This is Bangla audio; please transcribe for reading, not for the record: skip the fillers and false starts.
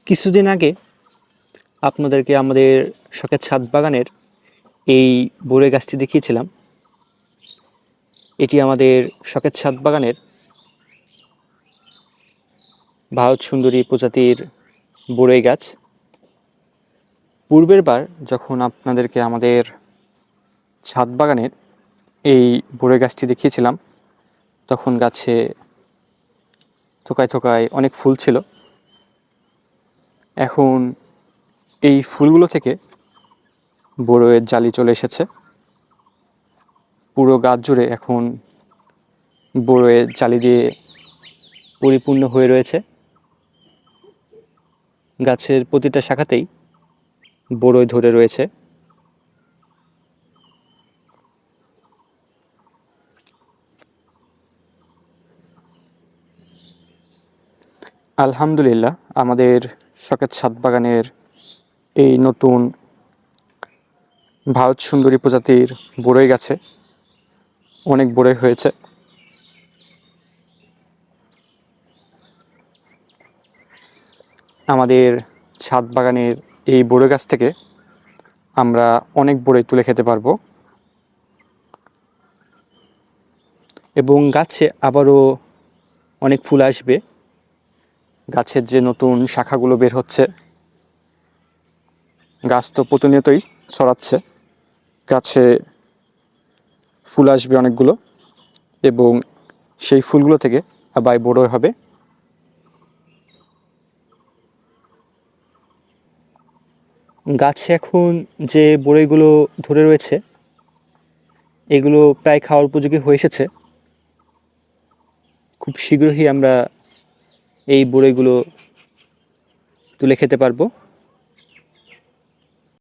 কিছুদিন আগে আপনাদেরকে আমাদের শখের ছাদ বাগানের এই বরই গাছটি দেখিয়েছিলাম। এটি আমাদের শখের ছাদ বাগানের ভারত সুন্দরী প্রজাতির বরই গাছ। পূর্বের বার যখন আপনাদেরকে আমাদের ছাদ বাগানের এই বরই গাছটি দেখিয়েছিলাম, তখন গাছে থোকায় থোকায় অনেক ফুল ছিল। এখন এই ফুলগুলো থেকে বরইয়ের জালি চলে এসেছে। পুরো গাছ জুড়ে এখন বরইয়ের জালি দিয়ে পরিপূর্ণ হয়ে রয়েছে। গাছের প্রতিটা শাখাতেই বরই ধরে রয়েছে। আলহামদুলিল্লাহ, আমাদের শখের ছাদ বাগানের এই নতুন ভারত সুন্দরী প্রজাতির বরই গাছে অনেক বরই হয়েছে। আমাদের ছাদ বাগানের এই বরই গাছ থেকে আমরা অনেক বরই তুলে খেতে পারবো এবং গাছে আবারও অনেক ফুল আসবে। গাছের যে নতুন শাখাগুলো বের হচ্ছে, গাছ তো প্রতিনিয়তই ছড়াচ্ছে, গাছে ফুল আসবে অনেকগুলো এবং সেই ফুলগুলো থেকে আবার বরই হবে। গাছে এখন যে বরইগুলো ধরে রয়েছে এগুলো প্রায় খাওয়ার উপযোগী হয়ে এসেছে। খুব শীঘ্রই আমরা এই বরইগুলো তুলে খেতে পারবো।